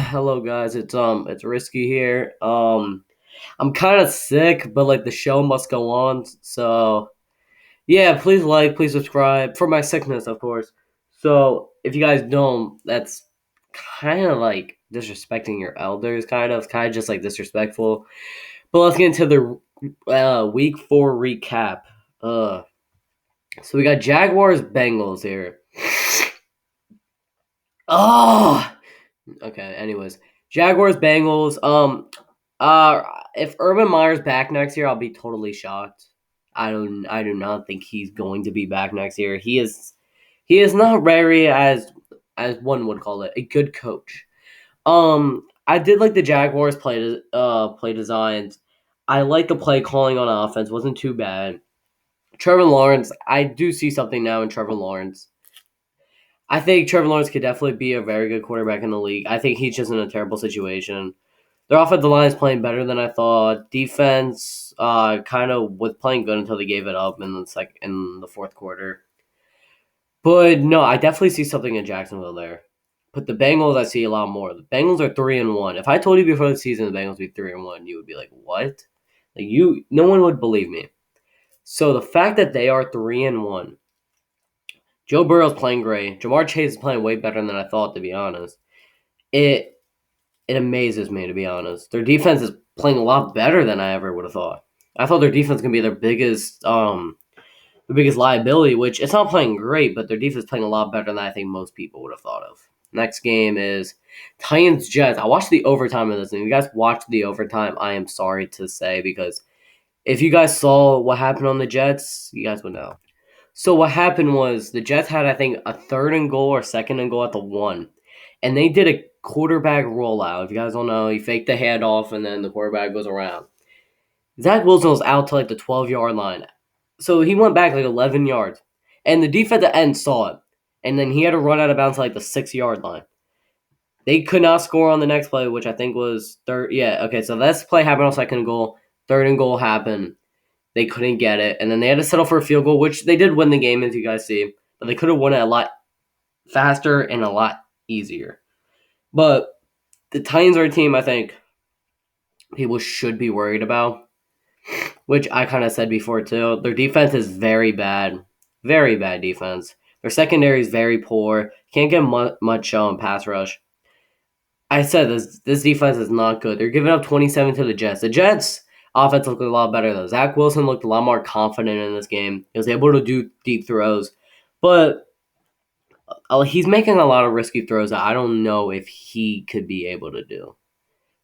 Hello guys, it's Risky here. I'm kind of sick, but like the show must go on. So yeah, please please subscribe for my sickness, of course. So if you guys don't, that's kind of like disrespecting your elders, kind of just like disrespectful. But let's get into the week 4 recap. Uh, so we got Jaguars Bengals here. Oh, okay. Anyways, Jaguars Bengals. Uh, if Urban Meyer's back next year, I'll be totally shocked. I do not think he's going to be back next year. He is not very as one would call it a good coach. I did like the Jaguars play designs. I like the play calling on offense. Wasn't too bad. Trevor Lawrence, I do see something now in Trevor Lawrence. I think Trevor Lawrence could definitely be a very good quarterback in the league. I think he's just in a terrible situation. Their offensive line is playing better than I thought. Defense, kind of was playing good until they gave it up in the fourth quarter. But no, I definitely see something in Jacksonville there. But the Bengals, I see a lot more. The Bengals are 3-1. If I told you before the season the Bengals would be 3-1, you would be like, "What?" No one would believe me. So the fact that they are 3-1, Joe Burrow's playing great. Jamar Chase is playing way better than I thought, to be honest. It it amazes me, to be honest. Their defense is playing a lot better than I ever would have thought. I thought their defense was gonna be the biggest liability, which it's not playing great, but their defense is playing a lot better than I think most people would have thought of. Next game is Titans Jets. I watched the overtime of this, and if you guys watched the overtime, I am sorry to say, because if you guys saw what happened on the Jets, you guys would know. So what happened was the Jets had, I think, a third and goal or second and goal at the one, and they did a quarterback rollout. If you guys don't know, he faked the handoff, and then the quarterback goes around. Zach Wilson was out to like the 12-yard line, so he went back like 11 yards, and the defensive end saw it, and then he had to run out of bounds to like the 6-yard line. They could not score on the next play, which I think was third. Yeah, okay, so this play happened on second and goal. Third and goal happened. They couldn't get it, and then they had to settle for a field goal, which they did win the game, as you guys see, but they could have won it a lot faster and a lot easier. But the Titans are a team I think people should be worried about, which I kind of said before too. Their defense is very bad defense. Their secondary is very poor. Can't get much pass rush. I said this defense is not good. They're giving up 27 to the Jets. The Jets offense looked a lot better though. Zach Wilson looked a lot more confident in this game. He was able to do deep throws, but he's making a lot of risky throws that I don't know if he could be able to do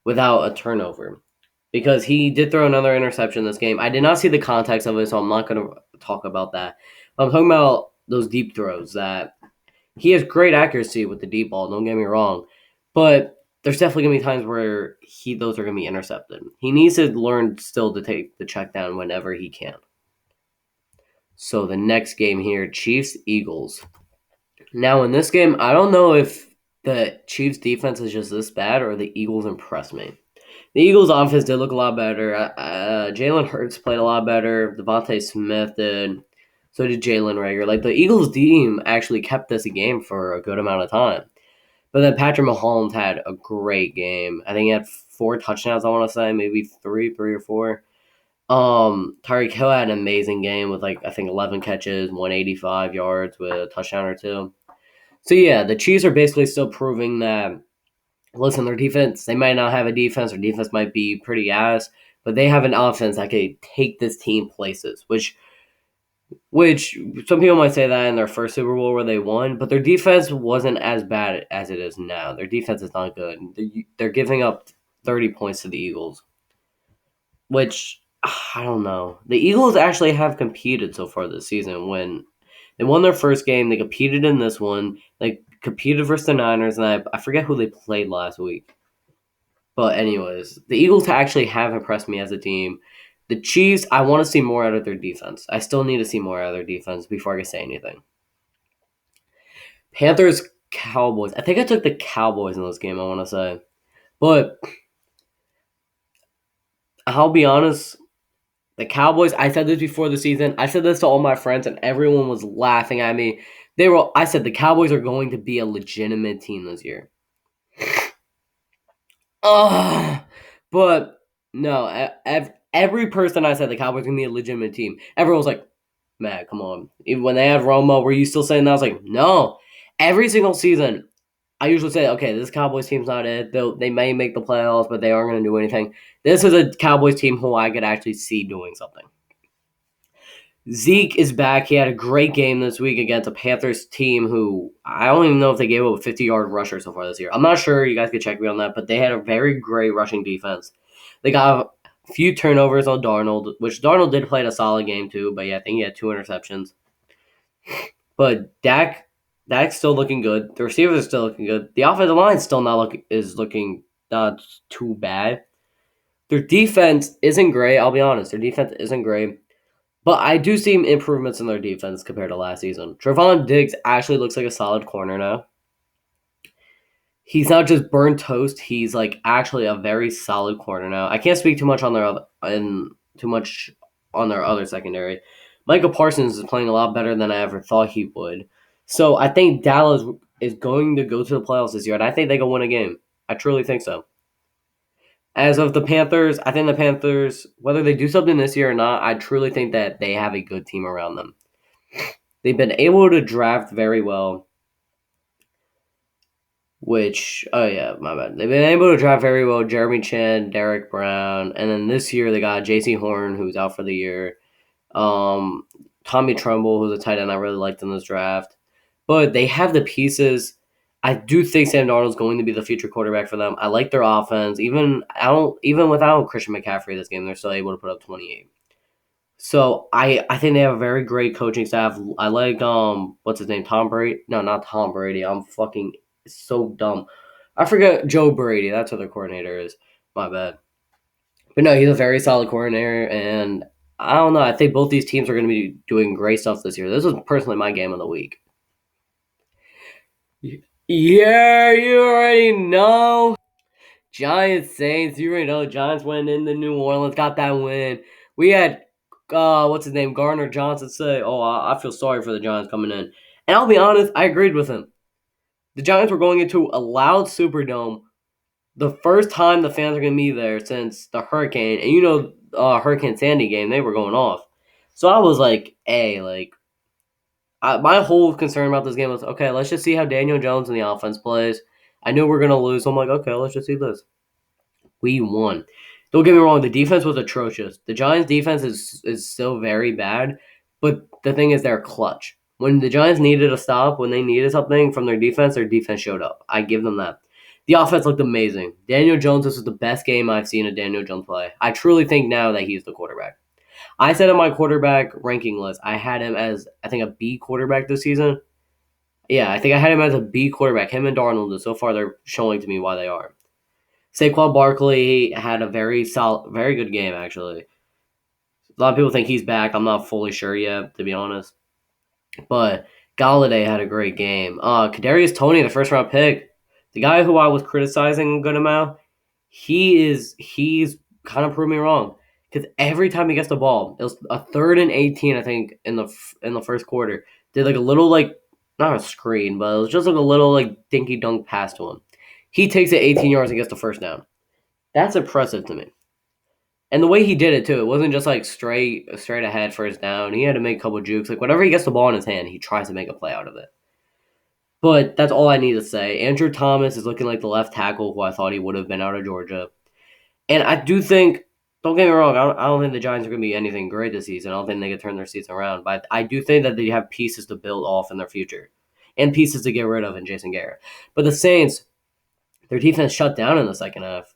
without a turnover. Because he did throw another interception this game. I did not see the context of it, so I'm not going to talk about that. But I'm talking about those deep throws that he has great accuracy with the deep ball, don't get me wrong. But there's definitely going to be times where those are going to be intercepted. He needs to learn still to take the check down whenever he can. So the next game here, Chiefs-Eagles. Now in this game, I don't know if the Chiefs defense is just this bad or the Eagles impressed me. The Eagles' offense did look a lot better. Jalen Hurts played a lot better. Devontae Smith did. So did Jalen Reagor. Like, the Eagles' team actually kept this a game for a good amount of time. But then Patrick Mahomes had a great game. I think he had 4 touchdowns, I want to say. Maybe three or four. Tyreek Hill had an amazing game with, like, I think 11 catches, 185 yards with a touchdown or two. So, yeah, the Chiefs are basically still proving that, listen, their defense, they might not have a defense. Their defense might be pretty ass, but they have an offense that could take this team places, which some people might say that in their first Super Bowl where they won, but their defense wasn't as bad as it is now. Their defense is not good. They're giving up 30 points to the Eagles, which I don't know. The Eagles actually have competed so far this season. When they won their first game, they competed in this one. They competed versus the Niners, and I forget who they played last week. But anyways, the Eagles actually have impressed me as a team. The Chiefs, I want to see more out of their defense. I still need to see more out of their defense before I can say anything. Panthers, Cowboys. I think I took the Cowboys in this game, I want to say. But I'll be honest, the Cowboys, I said this before the season. I said this to all my friends, and everyone was laughing at me. I said the Cowboys are going to be a legitimate team this year. But no, every person I said the Cowboys gonna be a legitimate team, everyone was like, "Man, come on." Even when they had Romo, were you still saying that? I was like, "No." Every single season, I usually say, "Okay, this Cowboys team's not it. They may make the playoffs, but they aren't gonna do anything." This is a Cowboys team who I could actually see doing something. Zeke is back. He had a great game this week against a Panthers team who I don't even know if they gave up a 50-yard rusher so far this year. I'm not sure. You guys could check me on that, but they had a very great rushing defense. They got a few turnovers on Darnold, which Darnold did play a solid game too, but yeah, I think he had 2 interceptions. But Dak's still looking good. The receivers are still looking good. The offensive line still looking not too bad. Their defense isn't great. I'll be honest. Their defense isn't great. But I do see improvements in their defense compared to last season. Trevon Diggs actually looks like a solid corner now. He's not just burnt toast. He's like actually a very solid corner now. I can't speak too much on their other secondary. Michael Parsons is playing a lot better than I ever thought he would. So I think Dallas is going to go to the playoffs this year, and I think they can win a game. I truly think so. As of the Panthers, I think the Panthers, whether they do something this year or not, I truly think that they have a good team around them. They've been able to draft very well, oh yeah, my bad. They've been able to draft very well Jeremy Chin, Derek Brown, and then this year they got J.C. Horn, who's out for the year. Tommy Trumbull, who's a tight end I really liked in this draft. But they have the pieces. I do think Sam Darnold's going to be the future quarterback for them. I like their offense. Even without Christian McCaffrey this game, they're still able to put up 28. So I think they have a very great coaching staff. I like what's his name? Tom Brady? No, not Tom Brady. I'm fucking so dumb. I forget Joe Brady. That's what their coordinator is. My bad. But no, he's a very solid coordinator, and I don't know. I think both these teams are going to be doing great stuff this year. This was personally my game of the week. Yeah, you already know. Giants Saints. You already know. Giants went into New Orleans, got that win. We had what's his name, Gardner Johnson say, "Oh, I feel sorry for the Giants coming in." And I'll be honest, I agreed with him. The Giants were going into a loud Superdome, the first time the fans are going to be there since the hurricane, and Hurricane Sandy game, they were going off. So I was like, "Hey, my whole concern about this game was, okay, let's just see how Daniel Jones in the offense plays. I knew we're going to lose, so I'm like, okay, let's just see this." We won. Don't get me wrong, the defense was atrocious. The Giants' defense is still very bad, but the thing is they're clutch. When the Giants needed a stop, when they needed something from their defense showed up. I give them that. The offense looked amazing. Daniel Jones, this was the best game I've seen of Daniel Jones play. I truly think now that he's the quarterback. I said in my quarterback ranking list, I had him as, I think, a B quarterback this season. Yeah, I think I had him as a B quarterback. Him and Darnold, and so far they're showing to me why they are. Saquon Barkley had a very good game, actually. A lot of people think he's back. I'm not fully sure yet, to be honest. But Galladay had a great game. Kadarius Toney, the first round pick, the guy who I was criticizing a good amount, he's kind of proved me wrong. Because every time he gets the ball, it was a 3rd and 18, I think, in the first quarter. Did like a little not a screen, but it was just like a little dinky dunk pass to him. He takes it 18 yards and gets the first down. That's impressive to me. And the way he did it too, it wasn't just straight ahead first down. He had to make a couple jukes. Whenever he gets the ball in his hand, he tries to make a play out of it. But that's all I need to say. Andrew Thomas is looking like the left tackle who I thought he would have been out of Georgia. And I do think, don't get me wrong, I don't think the Giants are going to be anything great this season. I don't think they can turn their season around. But I do think that they have pieces to build off in their future. And pieces to get rid of in Jason Garrett. But the Saints, their defense shut down in the second half.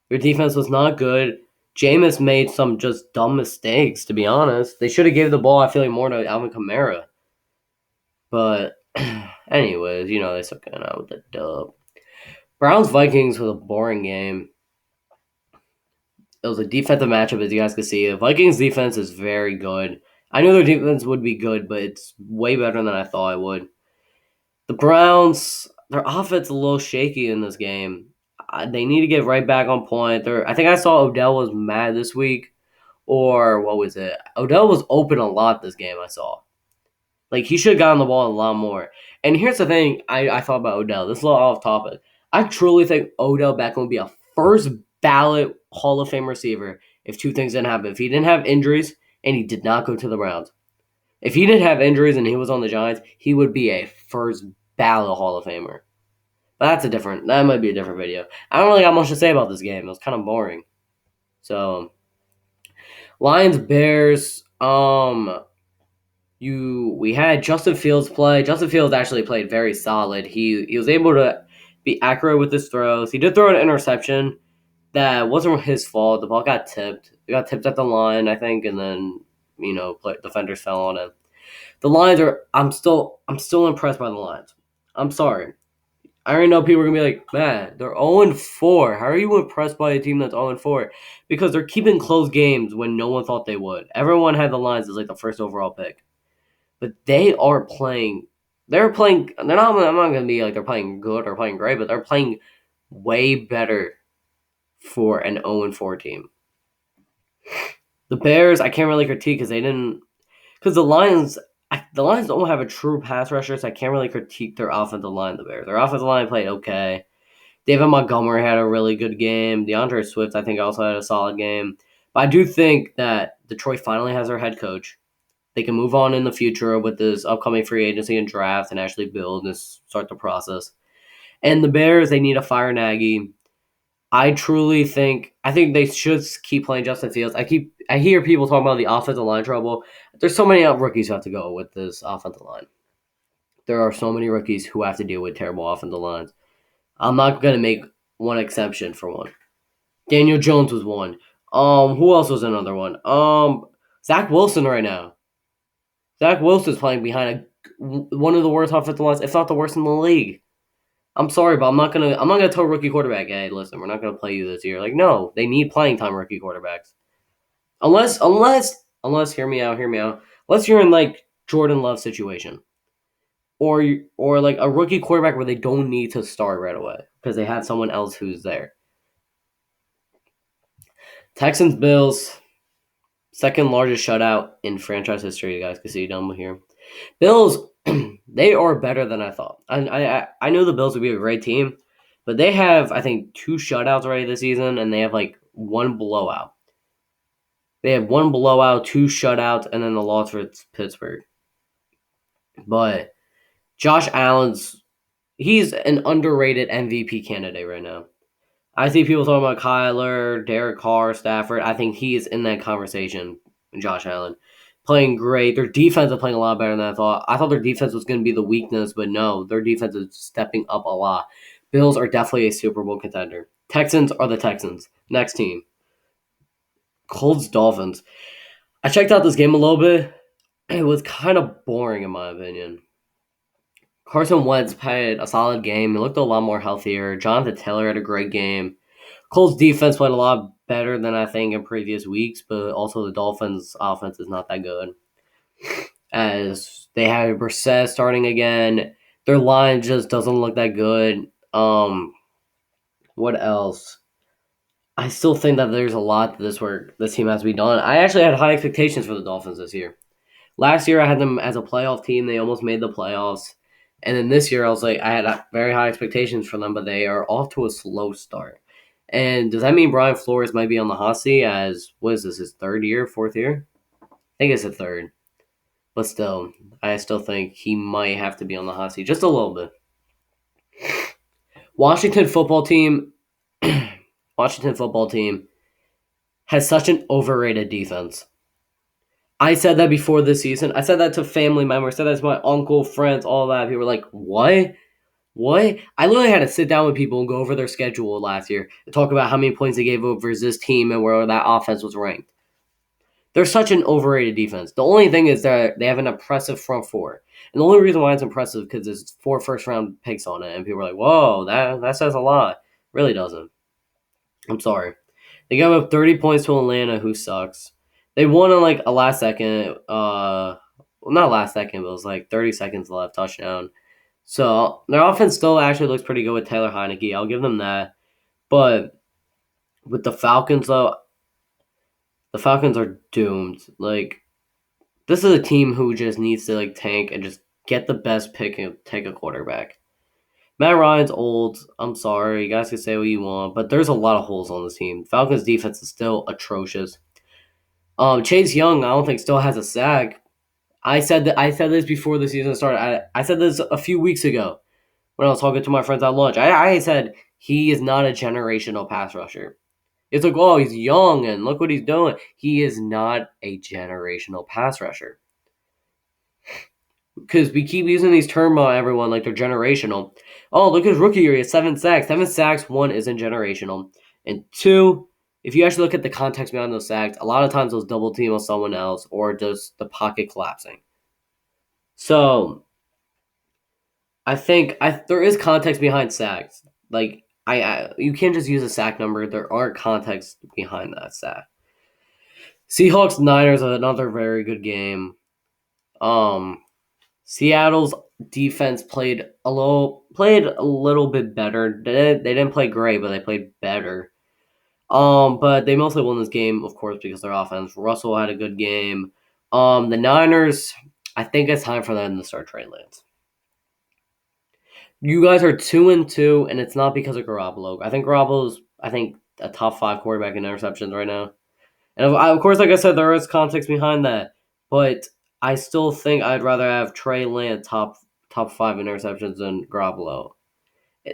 Their defense was not good. Jameis made some just dumb mistakes, to be honest. They should have gave the ball, I feel like, more to Alvin Kamara. But, anyways, they still got out with the dub. Browns-Vikings was a boring game. It was a defensive matchup, as you guys can see. The Vikings' defense is very good. I knew their defense would be good, but it's way better than I thought it would. The Browns, their offense is a little shaky in this game. They need to get right back on point. I think I saw Odell was mad this week, or what was it? Odell was open a lot this game. I saw, he should have gotten the ball a lot more. And here's the thing: I thought about Odell. This is a little off topic. I truly think Odell Beckham would be a first ballot Hall of Fame receiver if two things didn't happen. If he didn't have injuries and he did not go to the Browns. If he didn't have injuries and he was on the Giants, he would be a first ballot Hall of Famer. But that might be a different video. I don't really got much to say about this game. It was kind of boring. So, Lions Bears, we had Justin Fields play. Justin Fields actually played very solid. He was able to be accurate with his throws. He did throw an interception that wasn't his fault. The ball got tipped. It got tipped at the line, I think, and then defenders fell on it. The Lions are. I'm still impressed by the Lions. I'm sorry. I already know people are gonna be like, man, they're 0-4. How are you impressed by a team that's 0-4? Because they're keeping close games when no one thought they would. Everyone had the Lions as like the first overall pick, but they are playing. They're playing. They're not. I'm not gonna be like they're playing good or playing great, but they're playing way better for an 0-4 team. The Bears, I can't really critique because they didn't. Because the Lions don't have a true pass rusher, so I can't really critique their offensive line. The Bears, their offensive line played okay. David Montgomery had a really good game. DeAndre Swift, I think, also had a solid game. But I do think that Detroit finally has their head coach. They can move on in the future with this upcoming free agency and draft and actually build and start the process. And the Bears, they need to fire Nagy. I think they should keep playing Justin Fields. I hear people talking about the offensive line trouble. There's so many rookies who have to go with this offensive line. There are so many rookies who have to deal with terrible offensive lines. I'm not gonna make one exception for one. Daniel Jones was one. Who else was another one? Zach Wilson right now. Zach Wilson's playing behind one of the worst offensive lines, if not the worst in the league. I'm sorry, but I'm not gonna tell rookie quarterback, hey, listen, we're not gonna play you this year. Like, no, they need playing time, rookie quarterbacks. Unless hear me out. Unless you're in like Jordan Love situation, or like a rookie quarterback where they don't need to start right away because they have someone else who's there. Texans Bills, second largest shutout in franchise history. You guys can see down here. Bills, they are better than I thought. I knew the Bills would be a great team, but they have, I think, 2 shutouts already this season, and they have like 1 blowout. They have 1 blowout, 2 shutouts, and then the loss for Pittsburgh. But Josh Allen's, he's an underrated MVP candidate right now. I see people talking about Kyler, Derek Carr, Stafford. I think he is in that conversation. Josh Allen playing great. Their defense is playing a lot better than I thought. I thought their defense was going to be the weakness, but no, their defense is stepping up a lot. Bills are definitely a Super Bowl contender. Texans are the Texans. Next team. Colts Dolphins. I checked out this game a little bit. It was kind of boring in my opinion. Carson Wentz had a solid game. He looked a lot more healthier. Jonathan Taylor had a great game. Colts defense played a lot better than I think in previous weeks, but also the Dolphins offense is not that good. As they have Brissett starting again, their line just doesn't look that good. What else? I still think that there's a lot to this work this team has to be done. I actually had high expectations for the Dolphins this year. Last year I had them as a playoff team. They almost made the playoffs. And then this year I was like, I had very high expectations for them, but they are off to a slow start. And does that mean Brian Flores might be on the hot seat as, what is this, his 3rd year, 4th year? I think it's a 3rd. But still, I still think he might have to be on the hot seat just a little bit. Washington football team has such an overrated defense. I said that before this season. I said that to family members. I said that to my uncle, friends, all that. People were like, what? What? I literally had to sit down with people and go over their schedule last year and talk about how many points they gave up versus this team and where that offense was ranked. They're such an overrated defense. The only thing is that they have an impressive front four. And the only reason why it's impressive is because there's 4 first-round picks on it. And people are like, whoa, that says a lot. Really doesn't. I'm sorry. They gave up 30 points to Atlanta, who sucks. They won on like a last second, well, not last second, but it was like 30 seconds left, touchdown. So their offense still actually looks pretty good with Taylor Heineke. I'll give them that. But with the Falcons, though, the Falcons are doomed. Like, this is a team who just needs to like tank and just get the best pick and take a quarterback. Matt Ryan's old. I'm sorry. You guys can say what you want, but there's a lot of holes on this team. Falcons defense is still atrocious. Chase Young, I don't think still has a sack. I said this before the season started. I said this a few weeks ago when I was talking to my friends at lunch. I said he is not a generational pass rusher. It's like, oh, he's young and look what he's doing. He is not a generational pass rusher. Because we keep using these terms on everyone like they're generational. Oh, look at his rookie year. He has 7 sacks. 7 sacks, one, isn't generational. And two, if you actually look at the context behind those sacks, a lot of times those double team on someone else or just the pocket collapsing. So I think there is context behind sacks. Like you can't just use a sack number. There are context behind that sack. Seahawks Niners are another very good game. Seattle's defense played a little bit better. They didn't play great, but they played better. But they mostly won this game, of course, because their offense. Russell had a good game. The Niners, I think it's time for them to start Trey Lance. You guys are 2-2, and it's not because of Garoppolo. I think Garoppolo's a top 5 quarterback in interceptions right now. And of course, like I said, there is context behind that, but I still think I'd rather have Trey Lance top 5 interceptions than Garoppolo.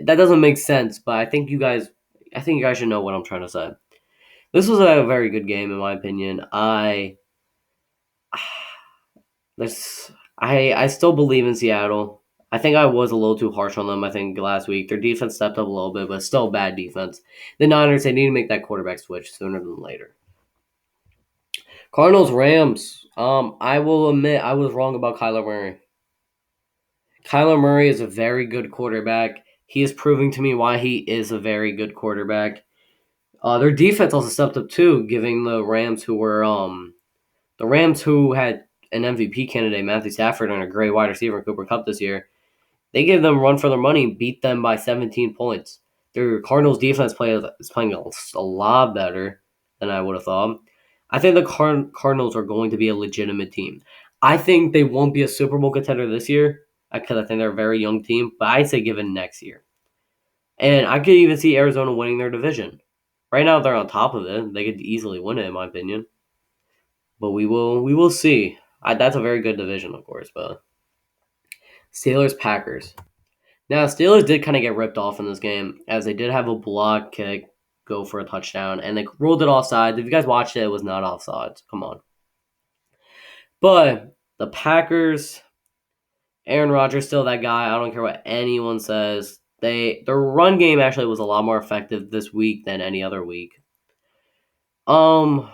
That doesn't make sense, but I think you guys should know what I'm trying to say. This was a very good game in my opinion. I still believe in Seattle. I think I was a little too harsh on them. I think last week their defense stepped up a little bit, but still bad defense. The Niners, they need to make that quarterback switch sooner than later. Cardinals Rams. I will admit I was wrong about Kyler Murray. Kyler Murray is a very good quarterback. He is proving to me why he is a very good quarterback. Their defense also stepped up too, giving the Rams who had an MVP candidate, Matthew Stafford, and a great wide receiver, Cooper Kupp, this year. They gave them run for their money, beat them by 17 points. Their Cardinals defense is playing a lot better than I would have thought. I think the Cardinals are going to be a legitimate team. I think they won't be a Super Bowl contender this year because I think they're a very young team, but I say given next year. And I could even see Arizona winning their division. Right now they're on top of it. They could easily win it, in my opinion. But we will see. That's a very good division, of course. But Steelers Packers. Now Steelers did kind of get ripped off in this game as they did have a block kick go for a touchdown and they ruled it offside. If you guys watched it, it was not offside. Come on. But the Packers, Aaron Rodgers still that guy. I don't care what anyone says. Their run game actually was a lot more effective this week than any other week. What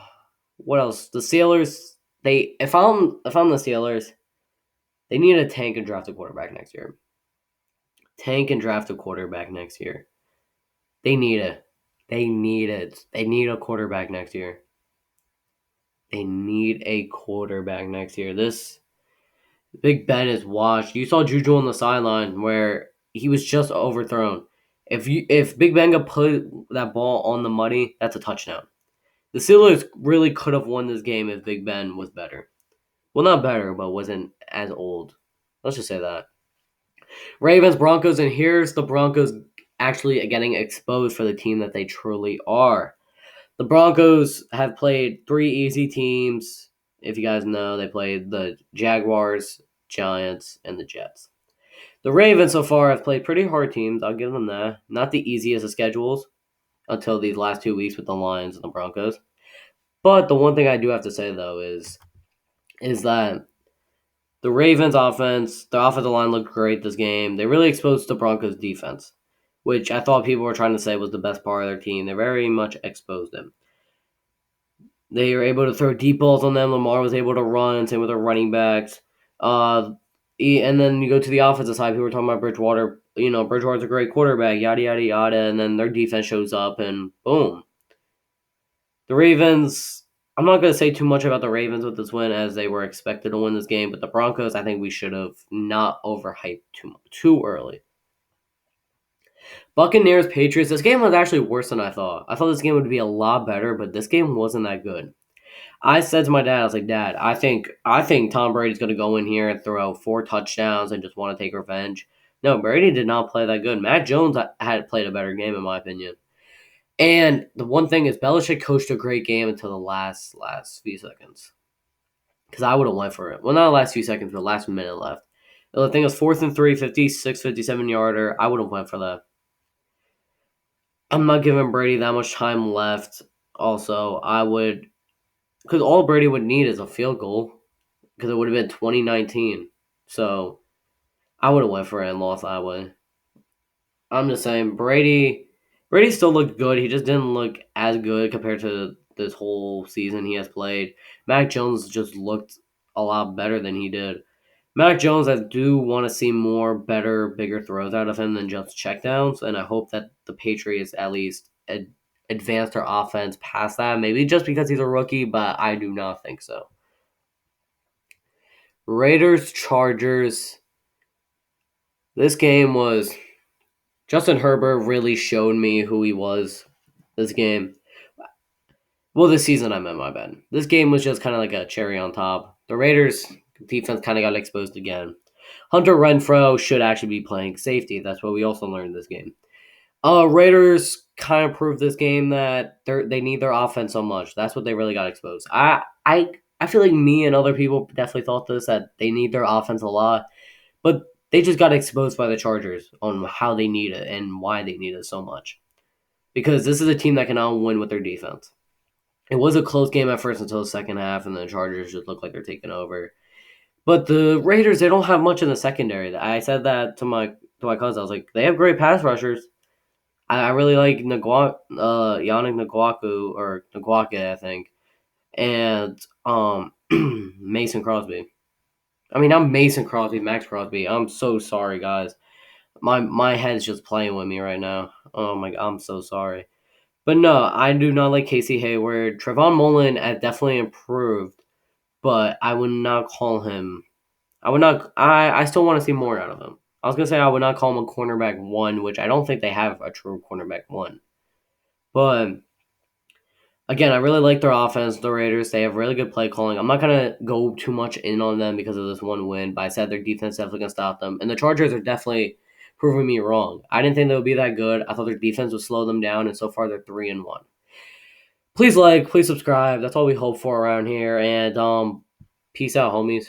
else? The Steelers. If I'm the Steelers, they need to tank and draft a quarterback next year. Tank and draft a quarterback next year. They need it. They need it. They need a quarterback next year. They need a quarterback next year. This Big Ben is washed. You saw Juju on the sideline where he was just overthrown. If Big Ben could put that ball on the money, that's a touchdown. The Steelers really could have won this game if Big Ben was better. Well, not better, but wasn't as old. Let's just say that. Ravens, Broncos, and here's the Broncos actually getting exposed for the team that they truly are. The Broncos have played 3 easy teams. If you guys know, they played the Jaguars, Giants, and the Jets. The Ravens so far have played pretty hard teams. I'll give them that. Not the easiest of schedules until these last 2 weeks with the Lions and the Broncos. But the one thing I do have to say, though, is that the Ravens offense, their offensive line looked great this game. They really exposed the Broncos defense, which I thought people were trying to say was the best part of their team. They very much exposed them. They were able to throw deep balls on them. Lamar was able to run, same with their running backs. And then you go to the offensive side, people were talking about Bridgewater. Bridgewater's a great quarterback, yada, yada, yada. And then their defense shows up, and boom. The Ravens, I'm not going to say too much about the Ravens with this win as they were expected to win this game, but the Broncos, I think we should have not overhyped too early. Buccaneers, Patriots, this game was actually worse than I thought. I thought this game would be a lot better, but this game wasn't that good. I said to my dad, I was like, Dad, I think Tom Brady's going to go in here and throw 4 touchdowns and just want to take revenge. No, Brady did not play that good. Mac Jones had played a better game, in my opinion. And the one thing is, Belichick coached a great game until the last few seconds. Because I would have went for it. Well, not the last few seconds, but the last minute left. The thing was 4th and 3, 56, 57 yarder. I would have went for that. I'm not giving Brady that much time left. Also, I would, because all Brady would need is a field goal, because it would have been 2019. So I would have went for it and lost that way. I'm just saying, Brady still looked good. He just didn't look as good compared to this whole season he has played. Mac Jones just looked a lot better than he did. Mac Jones, I do want to see more better, bigger throws out of him than just checkdowns, and I hope that the Patriots at least advance their offense past that. Maybe just because he's a rookie, but I do not think so. Raiders, Chargers. This game was Justin Herbert really showed me who he was this game. Well, this season I meant, my bad. This game was just kind of like a cherry on top. The Raiders defense kind of got exposed again. Hunter Renfrow should actually be playing safety. That's what we also learned this game. Raiders kind of proved this game that they need their offense so much. That's what they really got exposed. I feel like me and other people definitely thought this, that they need their offense a lot, but they just got exposed by the Chargers on how they need it and why they need it so much. Because this is a team that can now win with their defense. It was a close game at first until the second half, and the Chargers just look like they're taking over. But the Raiders, they don't have much in the secondary. I said that to my cousin. I was like, they have great pass rushers. I really like Yannick Ngakwe or Ngakwe, I think, and Mason Crosby. I mean, I'm Mason Crosby, Max Crosby. I'm so sorry, guys. My head's just playing with me right now. Oh my god, I'm so sorry. But no, I do not like Casey Hayward. Trayvon Mullen has definitely improved, but I would not call him. I would not. I still want to see more out of him. I was gonna say I would not call him a cornerback one, which I don't think they have a true cornerback one. But again, I really like their offense. The Raiders, they have really good play calling. I'm not gonna go too much in on them because of this one win, but I said their defense definitely gonna stop them. And the Chargers are definitely proving me wrong. I didn't think they would be that good. I thought their defense would slow them down, and so far they're 3-1. Please like, please subscribe. That's all we hope for around here. And peace out, homies.